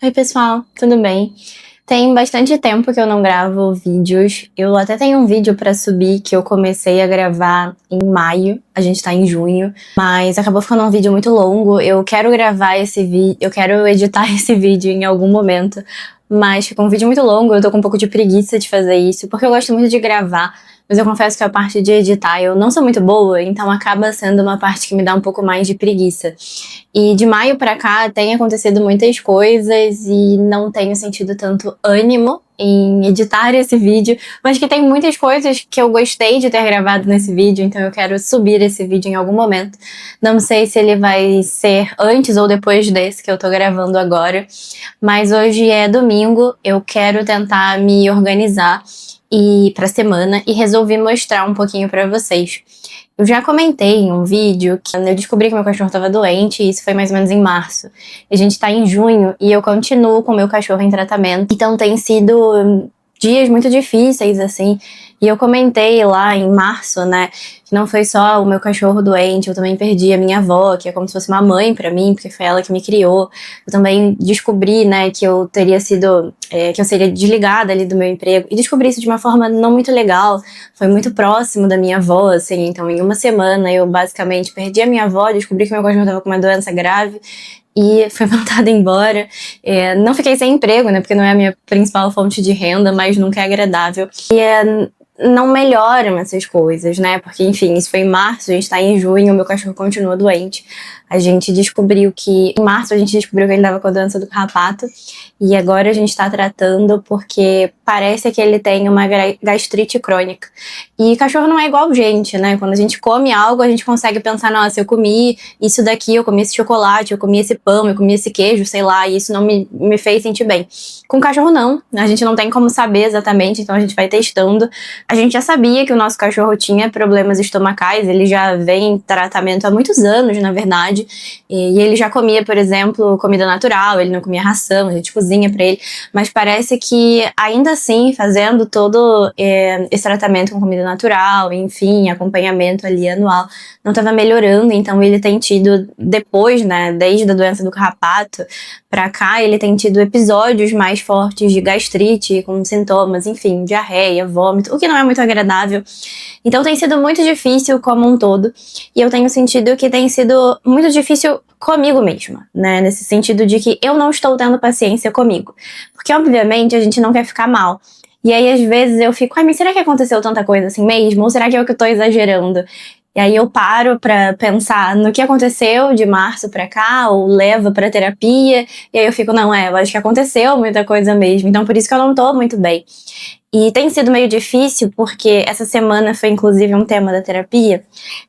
Oi, pessoal, tudo bem? Tem bastante tempo que eu não gravo vídeos. Eu até tenho um vídeo pra subir que eu comecei a gravar em maio. A gente tá em junho, mas acabou ficando um vídeo muito longo. Eu quero gravar esse vídeo, eu quero editar esse vídeo em algum momento, mas ficou um vídeo muito longo. Eu tô com um pouco de preguiça de fazer isso, porque eu gosto muito de gravar. Mas eu confesso que a parte de editar eu não sou muito boa, então acaba sendo uma parte que me dá um pouco mais de preguiça. E de maio pra cá tem acontecido muitas coisas e não tenho sentido tanto ânimo em editar esse vídeo, mas que tem muitas coisas que eu gostei de ter gravado nesse vídeo, então eu quero subir esse vídeo em algum momento. Não sei se ele vai ser antes ou depois desse que eu tô gravando agora, mas hoje é domingo, eu quero tentar me organizar pra semana e resolvi mostrar um pouquinho pra vocês. Eu já comentei em um vídeo que eu descobri que meu cachorro estava doente, e isso foi mais ou menos em março. A gente tá em junho e eu continuo com o meu cachorro em tratamento, então tem sido dias muito difíceis, assim. E eu comentei lá em março, né, que não foi só o meu cachorro doente, eu também perdi a minha avó, que é como se fosse uma mãe pra mim, porque foi ela que me criou. Eu também descobri, né, que eu teria sido, que eu seria desligada ali do meu emprego, e descobri isso de uma forma não muito legal, foi muito próximo da minha avó, assim, então em uma semana eu basicamente perdi a minha avó, descobri que meu cachorro tava com uma doença grave, e foi mandada embora. Não fiquei sem emprego, né, porque não é a minha principal fonte de renda, mas nunca é agradável. Não melhoram essas coisas, né, porque, enfim, isso foi em março, a gente tá em junho, o meu cachorro continua doente. A gente descobriu que, em março a gente descobriu que ele tava com a doença do carrapato, e agora a gente tá tratando porque parece que ele tem uma gastrite crônica. E cachorro não é igual gente, né, quando a gente come algo, a gente consegue pensar, nossa, eu comi isso daqui, eu comi esse chocolate, eu comi esse pão, eu comi esse queijo, sei lá, e isso não me fez sentir bem. Com cachorro não, a gente não tem como saber exatamente, então a gente vai testando. A gente já sabia que o nosso cachorro tinha problemas estomacais, ele já vem em tratamento há muitos anos, na verdade, e ele já comia, por exemplo, comida natural, ele não comia ração, a gente cozinha pra ele, mas parece que ainda assim, fazendo todo esse tratamento com comida natural, enfim, acompanhamento ali anual, não estava melhorando, então ele tem tido, depois, né, desde a doença do carrapato pra cá, ele tem tido episódios mais fortes de gastrite, com sintomas, enfim, diarreia, vômito, o que não é muito agradável. Então tem sido muito difícil como um todo, e eu tenho sentido que tem sido muito difícil comigo mesma, né, nesse sentido de que eu não estou tendo paciência comigo, porque obviamente a gente não quer ficar mal. E aí, às vezes, eu fico, mas será que aconteceu tanta coisa assim mesmo? Ou será que é eu que tô exagerando? E aí eu paro pra pensar no que aconteceu de março pra cá, ou levo pra terapia, e aí eu fico, não, eu acho que aconteceu muita coisa mesmo, então por isso que eu não tô muito bem. E tem sido meio difícil, porque essa semana foi inclusive um tema da terapia,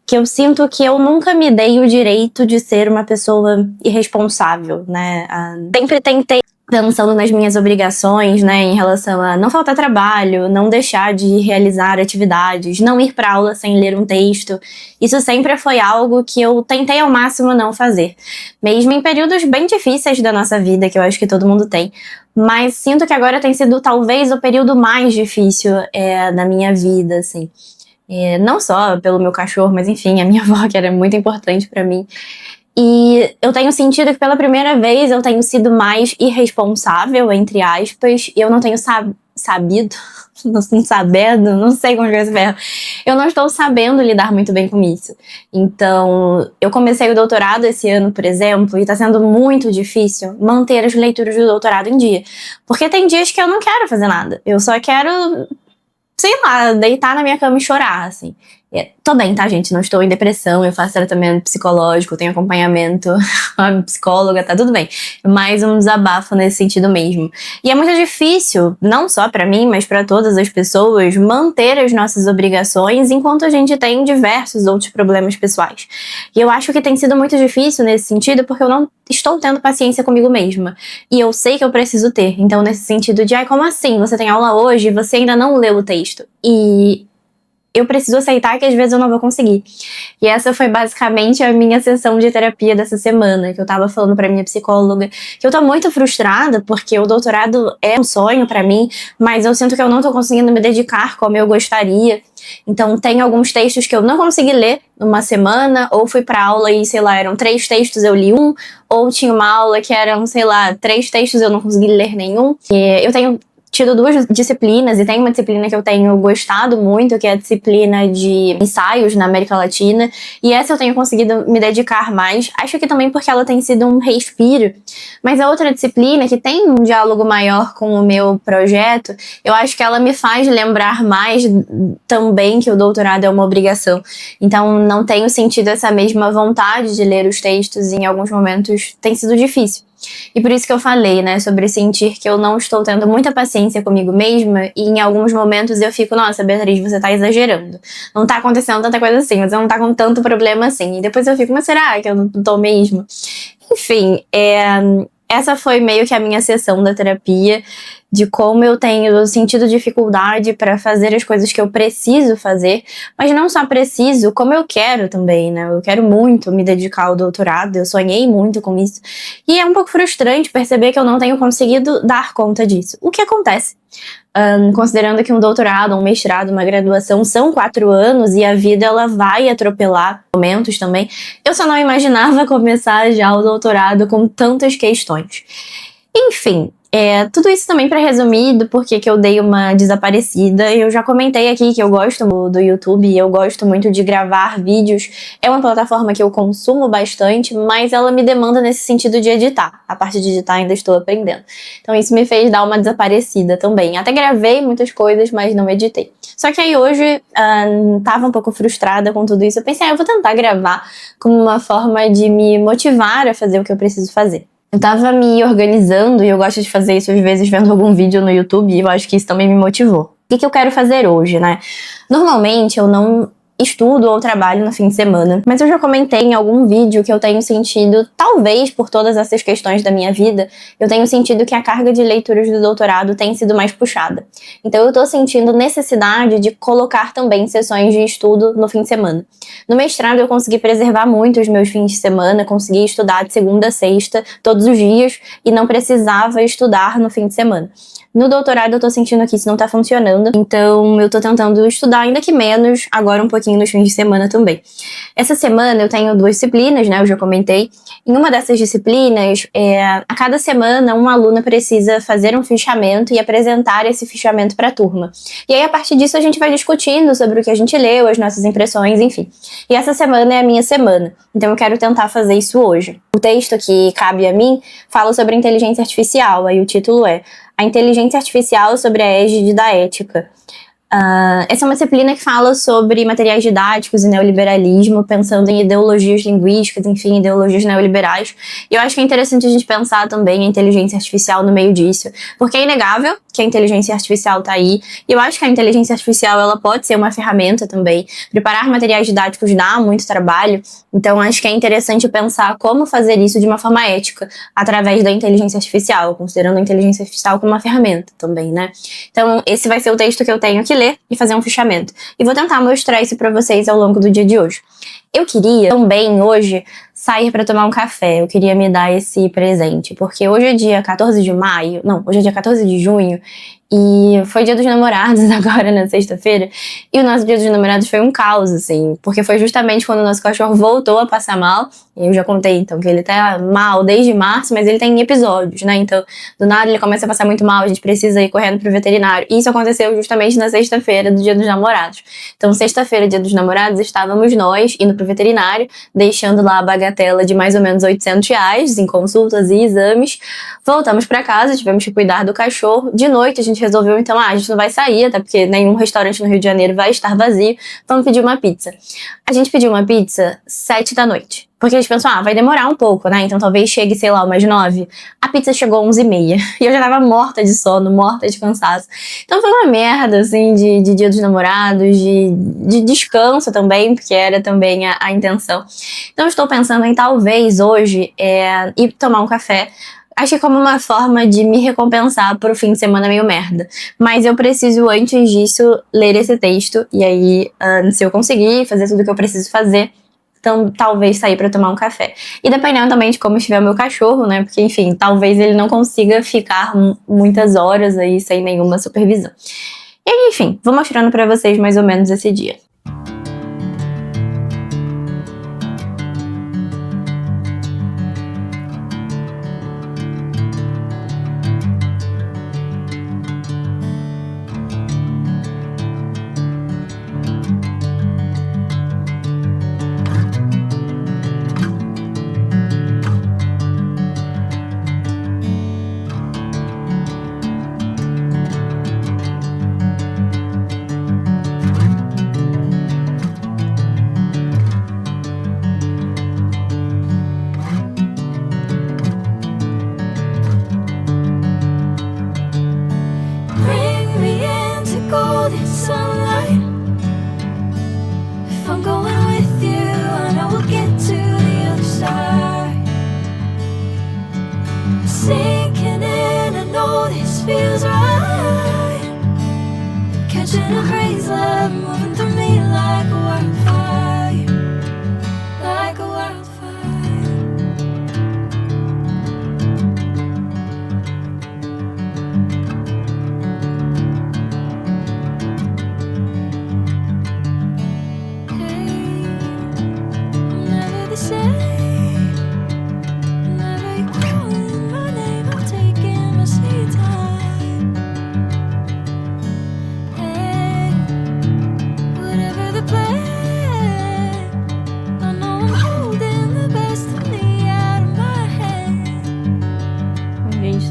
que eu sinto que eu nunca me dei o direito de ser uma pessoa irresponsável, né? Sempre tentei, pensando nas minhas obrigações, né, em relação a não faltar trabalho, não deixar de realizar atividades, não ir pra aula sem ler um texto. Isso sempre foi algo que eu tentei ao máximo não fazer. Mesmo em períodos bem difíceis da nossa vida, que eu acho que todo mundo tem. Mas sinto que agora tem sido talvez o período mais difícil da minha vida, assim. Não só pelo meu cachorro, mas enfim, a minha avó, que era muito importante pra mim. E eu tenho sentido que pela primeira vez eu tenho sido mais irresponsável, entre aspas, e eu não tenho sabido, não sabendo, não sei como escrever esse verbo. Eu não estou sabendo lidar muito bem com isso. Então, eu comecei o doutorado esse ano, por exemplo, e tá sendo muito difícil manter as leituras do doutorado em dia. Porque tem dias que eu não quero fazer nada. Eu só quero, sei lá, deitar na minha cama e chorar, assim. Tô bem, tá, gente? Não estou em depressão, eu faço tratamento psicológico, tenho acompanhamento, a psicóloga, tá tudo bem. Mais um desabafo nesse sentido mesmo. E é muito difícil, não só pra mim, mas pra todas as pessoas, manter as nossas obrigações enquanto a gente tem diversos outros problemas pessoais. E eu acho que tem sido muito difícil nesse sentido, porque eu não estou tendo paciência comigo mesma. E eu sei que eu preciso ter. Então, nesse sentido de, como assim? Você tem aula hoje e você ainda não leu o texto? E eu preciso aceitar que às vezes eu não vou conseguir. E essa foi basicamente a minha sessão de terapia dessa semana, que eu tava falando pra minha psicóloga, que eu tô muito frustrada, porque o doutorado é um sonho pra mim, mas eu sinto que eu não tô conseguindo me dedicar como eu gostaria. Então tem alguns textos que eu não consegui ler numa semana, ou fui pra aula e, sei lá, eram 3 textos, eu li um, ou tinha uma aula que eram, sei lá, 3 textos, eu não consegui ler nenhum. E eu tenho tido 2 disciplinas, e tem uma disciplina que eu tenho gostado muito, que é a disciplina de ensaios na América Latina, e essa eu tenho conseguido me dedicar mais, acho que também porque ela tem sido um respiro. Mas a outra disciplina, que tem um diálogo maior com o meu projeto, eu acho que ela me faz lembrar mais também que o doutorado é uma obrigação. Então não tenho sentido essa mesma vontade de ler os textos, e em alguns momentos tem sido difícil. E por isso que eu falei, né, sobre sentir que eu não estou tendo muita paciência comigo mesma, e em alguns momentos eu fico, nossa, Beatriz, você tá exagerando. Não tá acontecendo tanta coisa assim, você não tá com tanto problema assim. E depois eu fico, mas será que eu não tô mesmo? Enfim, essa foi meio que a minha sessão da terapia, de como eu tenho sentido dificuldade para fazer as coisas que eu preciso fazer, mas não só preciso, como eu quero também, né? Eu quero muito me dedicar ao doutorado, eu sonhei muito com isso, e é um pouco frustrante perceber que eu não tenho conseguido dar conta disso. O que acontece? Considerando que um doutorado, um mestrado, uma graduação são 4 anos e a vida ela vai atropelar momentos também, eu só não imaginava começar já o doutorado com tantas questões. Enfim, tudo isso também para resumir do porquê que eu dei uma desaparecida. Eu já comentei aqui que eu gosto do YouTube e eu gosto muito de gravar vídeos. É uma plataforma que eu consumo bastante, mas ela me demanda nesse sentido de editar. A parte de editar ainda estou aprendendo. Então isso me fez dar uma desaparecida também. Até gravei muitas coisas, mas não editei. Só que aí hoje tava um pouco frustrada com tudo isso. Eu pensei, eu vou tentar gravar como uma forma de me motivar a fazer o que eu preciso fazer. Eu tava me organizando, e eu gosto de fazer isso às vezes vendo algum vídeo no YouTube, e eu acho que isso também me motivou. O que eu quero fazer hoje, né? Normalmente eu não estudo ou trabalho no fim de semana, mas eu já comentei em algum vídeo que eu tenho sentido, talvez por todas essas questões da minha vida, eu tenho sentido que a carga de leituras do doutorado tem sido mais puxada. Então eu tô sentindo necessidade de colocar também sessões de estudo no fim de semana. No mestrado eu consegui preservar muito os meus fins de semana, consegui estudar de segunda a sexta, todos os dias, e não precisava estudar no fim de semana. No doutorado eu tô sentindo que isso não tá funcionando, então eu tô tentando estudar ainda que menos, agora um pouquinho nos fins de semana também. Essa semana eu tenho 2 disciplinas, né, eu já comentei. Em uma dessas disciplinas, a cada semana uma aluna precisa fazer um fichamento e apresentar esse fichamento pra turma. E aí a partir disso a gente vai discutindo sobre o que a gente leu, as nossas impressões, enfim. E essa semana é a minha semana, então eu quero tentar fazer isso hoje. O texto que cabe a mim fala sobre inteligência artificial, aí o título é A Inteligência Artificial sobre a Égide da Ética. Essa é uma disciplina que fala sobre materiais didáticos e neoliberalismo, pensando em ideologias linguísticas, enfim, ideologias neoliberais. E eu acho que é interessante a gente pensar também a inteligência artificial no meio disso, porque é inegável que a inteligência artificial tá aí, e eu acho que a inteligência artificial ela pode ser uma ferramenta também. Preparar materiais didáticos dá muito trabalho, então acho que é interessante pensar como fazer isso de uma forma ética, através da inteligência artificial, considerando a inteligência artificial como uma ferramenta também, né? Então esse vai ser o texto que eu tenho que ler e fazer um fichamento. E vou tentar mostrar isso pra vocês ao longo do dia de hoje. Eu queria também hoje sair pra tomar um café, eu queria me dar esse presente, porque hoje é dia 14 de maio, não, hoje é dia 14 de junho, e foi dia dos namorados agora na sexta-feira, e o nosso dia dos namorados foi um caos, assim, porque foi justamente quando o nosso cachorro voltou a passar mal. Eu já contei, então, que ele tá mal desde março, mas ele tem episódios, né, então do nada ele começa a passar muito mal, a gente precisa ir correndo pro veterinário, e isso aconteceu justamente na sexta-feira do dia dos namorados. Então sexta-feira, dia dos namorados, estávamos nós indo pro veterinário, deixando lá a bagatela de mais ou menos R$ 800 em consultas e exames. Voltamos pra casa, tivemos que cuidar do cachorro. De noite a gente resolveu, então, a gente não vai sair, até porque nenhum restaurante no Rio de Janeiro vai estar vazio, vamos pedir uma pizza. A gente pediu uma pizza 7 da noite. Porque a gente pensou, vai demorar um pouco, né? Então talvez chegue, sei lá, umas 9. A pizza chegou 11h30. E eu já tava morta de sono, morta de cansaço. Então foi uma merda, assim, de dia dos namorados, de descanso também, porque era também a intenção. Então eu estou pensando em talvez hoje ir tomar um café. acho que como uma forma de me recompensar por fim de semana meio merda. Mas eu preciso, antes disso, ler esse texto. E aí, se eu conseguir fazer tudo que eu preciso fazer, então talvez sair pra tomar um café. E dependendo também de como estiver o meu cachorro, né? Porque, enfim, talvez ele não consiga ficar muitas horas aí sem nenhuma supervisão. E aí, enfim, vou mostrando pra vocês mais ou menos esse dia.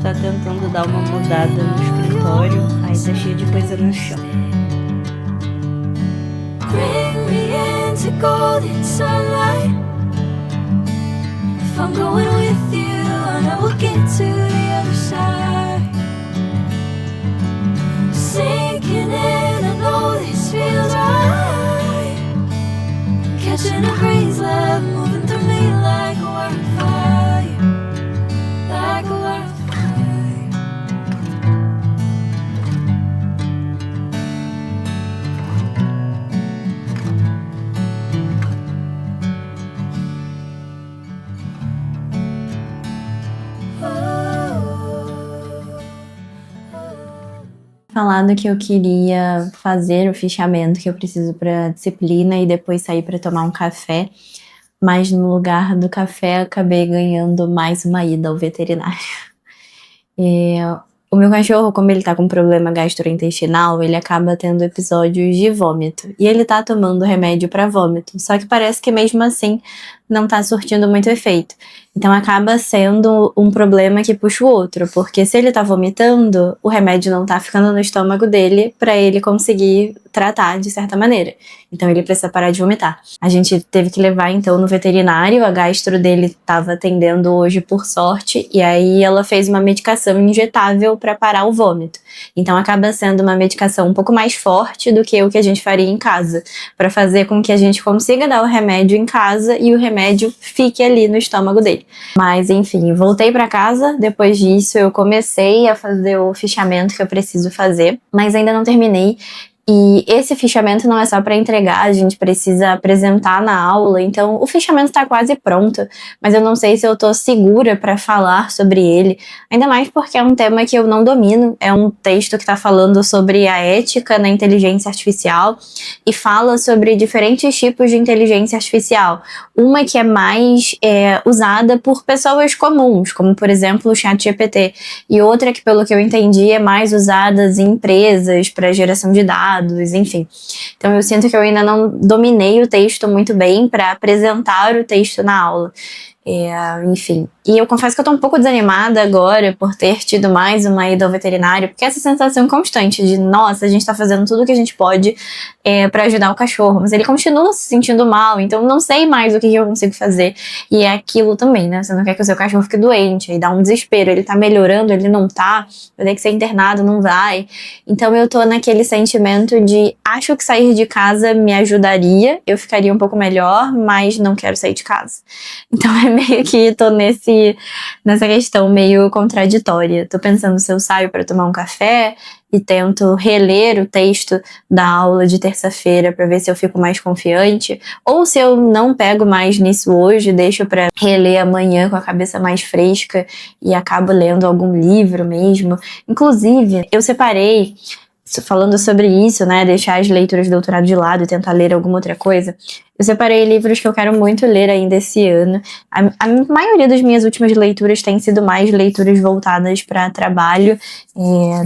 Tá tentando dar uma mudada no escritório, aí tá cheio de coisa no chão. Bring me into golden sunlight. If I'm going with you, I know we'll get to the other side. Sinking in, I know this feels right. Catching a breeze, love moving through me like a wildfire, like a wildfire. Falado que eu queria fazer o fichamento que eu preciso para disciplina e depois sair para tomar um café, mas no lugar do café acabei ganhando mais uma ida ao veterinário. O meu cachorro, como ele tá com problema gastrointestinal, ele acaba tendo episódios de vômito. E ele tá tomando remédio para vômito, só que parece que mesmo assim não tá surtindo muito efeito. Então acaba sendo um problema que puxa o outro, porque se ele tá vomitando, o remédio não tá ficando no estômago dele pra ele conseguir tratar de certa maneira. Então ele precisa parar de vomitar. A gente teve que levar então no veterinário, a gastro dele tava atendendo hoje por sorte, e aí ela fez uma medicação injetável pra parar o vômito. Então acaba sendo uma medicação um pouco mais forte do que o que a gente faria em casa, pra fazer com que a gente consiga dar o remédio em casa e o remédio fique ali no estômago dele. Mas enfim, voltei pra casa, depois disso eu comecei a fazer o fichamento que eu preciso fazer, mas ainda não terminei. E esse fichamento não é só para entregar, a gente precisa apresentar na aula, então o fichamento tá quase pronto, mas eu não sei se eu tô segura para falar sobre ele, ainda mais porque é um tema que eu não domino, é um texto que tá falando sobre a ética na inteligência artificial e fala sobre diferentes tipos de inteligência artificial, uma que é mais usada por pessoas comuns, como por exemplo o ChatGPT, e outra que pelo que eu entendi é mais usada em empresas para geração de dados, enfim. Então eu sinto que eu ainda não dominei o texto muito bem para apresentar o texto na aula. Enfim. E eu confesso que eu tô um pouco desanimada agora por ter tido mais uma ida ao veterinário, porque essa sensação constante de, nossa, a gente tá fazendo tudo o que a gente pode pra ajudar o cachorro, mas ele continua se sentindo mal, então não sei mais o que eu consigo fazer. E é aquilo também, né? Você não quer que o seu cachorro fique doente, aí dá um desespero, ele tá melhorando, ele não tá, vai ter que ser internado, não vai. Então eu tô naquele sentimento de, acho que sair de casa me ajudaria, eu ficaria um pouco melhor, mas não quero sair de casa. Então é meio que tô nesse nessa questão meio contraditória. Tô pensando se eu saio para tomar um café e tento reler o texto da aula de terça-feira para ver se eu fico mais confiante, ou se eu não pego mais nisso hoje, deixo para reler amanhã com a cabeça mais fresca e acabo lendo algum livro mesmo. Inclusive, eu separei, falando sobre isso, né, deixar as leituras de doutorado de lado e tentar ler alguma outra coisa, eu separei livros que eu quero muito ler ainda esse ano. A maioria das minhas últimas leituras tem sido mais leituras voltadas para trabalho.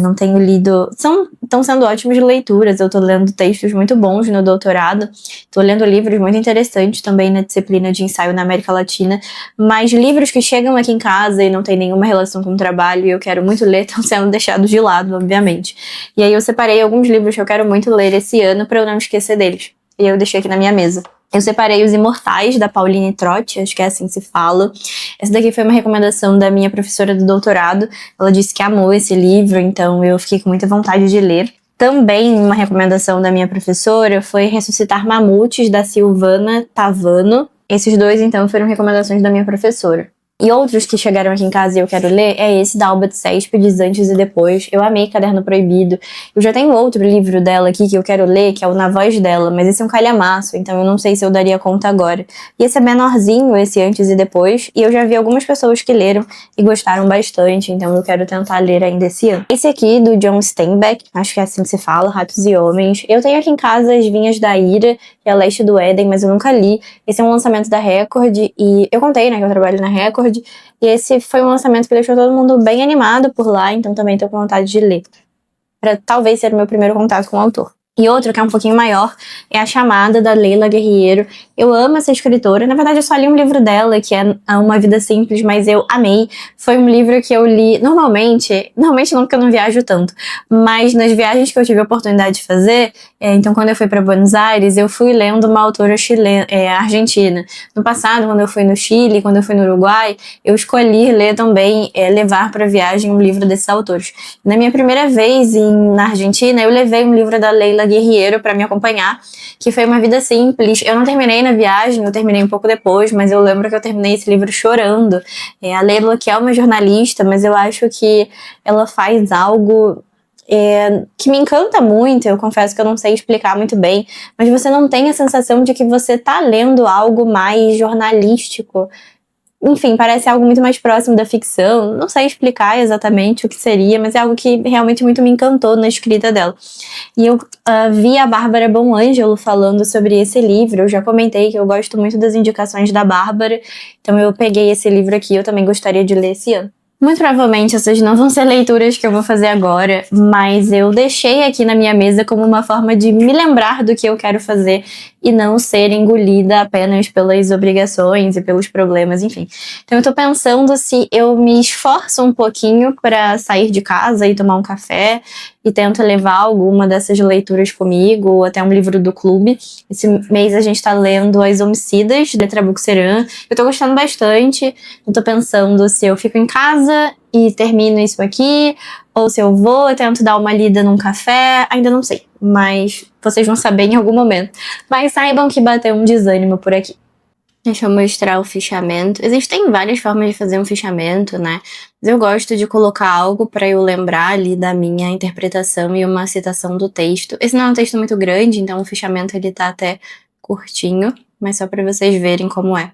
Não tenho lido... Estão sendo ótimas leituras. Eu tô lendo textos muito bons no doutorado. Tô lendo livros muito interessantes também na disciplina de ensaio na América Latina. Mas livros que chegam aqui em casa e não tem nenhuma relação com o trabalho e eu quero muito ler estão sendo deixados de lado, obviamente. E aí eu separei alguns livros que eu quero muito ler esse ano para eu não esquecer deles. E eu deixei aqui na minha mesa. Eu separei Os Imortais, da Pauline Trotti, acho que é assim que se fala. Essa daqui foi uma recomendação da minha professora do doutorado. Ela disse que amou esse livro, então eu fiquei com muita vontade de ler. Também uma recomendação da minha professora foi Ressuscitar Mamutes, da Silvana Tavano. Esses dois, então, foram recomendações da minha professora. E outros que chegaram aqui em casa e eu quero ler é esse da Alba de Céspedes, Antes e Depois. Eu amei Caderno Proibido. Eu já tenho outro livro dela aqui que eu quero ler, que é o Na Voz Dela, mas esse é um calhamaço, então eu não sei se eu daria conta agora. E esse é menorzinho, esse Antes e Depois, e eu já vi algumas pessoas que leram e gostaram bastante, então eu quero tentar ler ainda esse ano. Esse aqui, do John Steinbeck, acho que é assim que se fala, Ratos e Homens. Eu tenho aqui em casa As Vinhas da Ira, que é Leste do Éden, mas eu nunca li. Esse é um lançamento da Record, e eu contei, né, que eu trabalho na Record, e esse foi um lançamento que deixou todo mundo bem animado por lá, então também tô com vontade de ler, para talvez ser o meu primeiro contato com o autor. E outro, que é um pouquinho maior, é A Chamada, da Leila Guerriero. Eu amo essa escritora. Na verdade, eu só li um livro dela, que é Uma Vida Simples, mas eu amei. Foi um livro que eu li normalmente não, porque eu não viajo tanto, mas nas viagens que eu tive a oportunidade de fazer, então quando eu fui para Buenos Aires, eu fui lendo uma autora chilena, argentina. No passado, quando eu fui no Chile, quando eu fui no Uruguai, eu escolhi ler também, levar para viagem um livro desses autores. Na minha primeira vez na Argentina, eu levei um livro da Leila Guerriero para me acompanhar, que foi Uma Vida Simples. Eu não terminei na viagem, eu terminei um pouco depois, mas eu lembro que eu terminei esse livro chorando. A Leila, que é uma jornalista, mas eu acho que ela faz algo que me encanta muito. Eu confesso que eu não sei explicar muito bem, mas você não tem a sensação de que você tá lendo algo mais jornalístico. Enfim, parece algo muito mais próximo da ficção. Não sei explicar exatamente o que seria, mas é algo que realmente muito me encantou na escrita dela. E eu vi a Bárbara Bonangelo falando sobre esse livro. Eu já comentei que eu gosto muito das indicações da Bárbara, então eu peguei esse livro aqui. Eu também gostaria de ler esse ano. Muito provavelmente essas não vão ser leituras que eu vou fazer agora, mas eu deixei aqui na minha mesa como uma forma de me lembrar do que eu quero fazer e não ser engolida apenas pelas obrigações e pelos problemas, enfim. Então eu tô pensando se eu me esforço um pouquinho para sair de casa e tomar um café e tento levar alguma dessas leituras comigo, ou até um livro do clube. Esse mês a gente tá lendo As Homicidas, de Trabuco-Serã. Eu tô gostando bastante. Eu tô pensando se eu fico em casa e termino isso aqui, ou se eu vou, eu tento dar uma lida num café, ainda não sei, mas vocês vão saber em algum momento. Mas saibam que bateu um desânimo por aqui. Deixa eu mostrar o fichamento. Existem várias formas de fazer um fichamento, né? Mas eu gosto de colocar algo para eu lembrar ali da minha interpretação e uma citação do texto. Esse não é um texto muito grande, então o fichamento ele tá até curtinho, mas só para vocês verem como é.